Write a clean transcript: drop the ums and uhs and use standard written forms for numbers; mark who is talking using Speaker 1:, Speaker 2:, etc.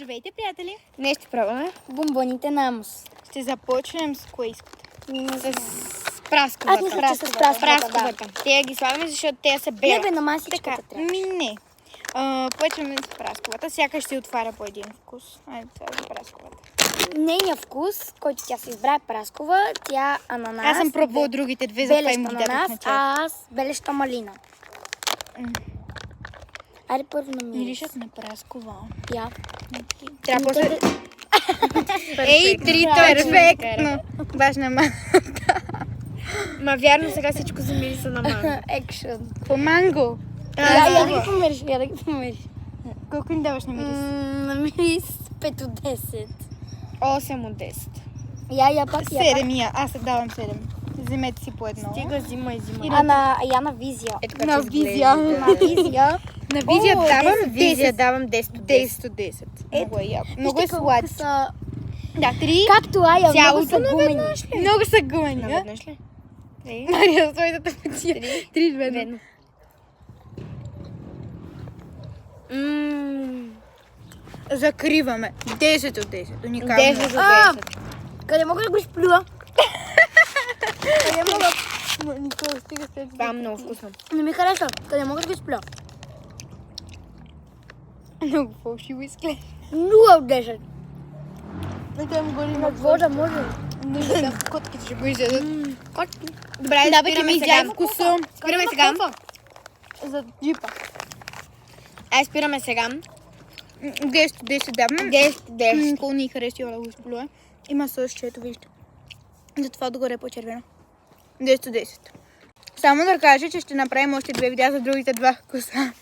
Speaker 1: Здравейте, приятели!
Speaker 2: Днес ще пробваме бомбоните на Амос.
Speaker 1: Ще започнем с кое искате?
Speaker 2: С
Speaker 1: Прасковата.
Speaker 2: Аз мисля, че с прасковата.
Speaker 1: Те ги слагаме, защото те са
Speaker 2: Не
Speaker 1: бели.
Speaker 2: бе, на
Speaker 1: Така,
Speaker 2: масичката трябва.
Speaker 1: не. Почваме с прасковата. Сякаш ще отваря по един вкус. Айде, това е прасковата.
Speaker 2: Нейният вкус, който тя се избра е праскова, тя ананас.
Speaker 1: Аз съм пробвала другите две, затова им
Speaker 2: белещ
Speaker 1: ги дадох
Speaker 2: ананас,
Speaker 1: на тях.
Speaker 2: а аз белеща малина. Айде първо на мирис.
Speaker 1: Миришат на праскова.
Speaker 2: Я.
Speaker 1: Трябва после...
Speaker 2: Ей,
Speaker 1: 3 перфектно! Важна ма.
Speaker 3: Ма вярно, сега всичко за мириса на манго.
Speaker 2: Екшън.
Speaker 1: По манго.
Speaker 2: Я да ги помириш, я да ги помириш.
Speaker 1: Колко ни даваш на мирис?
Speaker 2: На мирис 5 от 10.
Speaker 3: 8 от 10.
Speaker 2: Я пак,
Speaker 1: 7 я. Аз давам 7. Вземете си по едно.
Speaker 3: Стига, взимай.
Speaker 2: А на визия.
Speaker 3: Ето
Speaker 1: На визия.
Speaker 2: На визия.
Speaker 1: На визия давам
Speaker 3: Визия
Speaker 1: 10.
Speaker 3: давам 10 от 10.
Speaker 1: 10 от 10. Много е яко. Много е сладко.
Speaker 2: Са...
Speaker 1: Да, 3.
Speaker 2: Както Ая, много
Speaker 1: Цялото
Speaker 2: са гумени.
Speaker 1: Много са гумени, а?
Speaker 3: Наведнъж ли?
Speaker 1: Мария, своята тъпотия. 3 ведно. Закриваме. 10 от 10. Уникално.
Speaker 3: 10 от 10.
Speaker 2: Къде мога да го изплюя? Къде мога?
Speaker 1: Никола, стига след
Speaker 3: Това е много вкусно.
Speaker 2: Не ми харесва. Къде мога да го изплюя?
Speaker 1: Много фалшиво изглежда.
Speaker 2: 0 от 10.
Speaker 1: Не там горе
Speaker 2: На вода може.
Speaker 1: Не, да, котките ще го изядат.
Speaker 2: Котки.
Speaker 3: Добре,
Speaker 1: Да, бе, ти
Speaker 3: спираме
Speaker 1: ми
Speaker 3: сега.
Speaker 1: изяй вкуса.
Speaker 3: Спираме сега.
Speaker 1: За джипа.
Speaker 3: Ай, спираме сега.
Speaker 1: 10 от 10 давам.
Speaker 3: 10 от 10.
Speaker 1: Никола не хареса да го изплюя. Има също, ето вижте. Затова отгоре е по-червено. 10 от 10. Само да кажа, че ще направим още 2 видеа за другите 2 вкуса.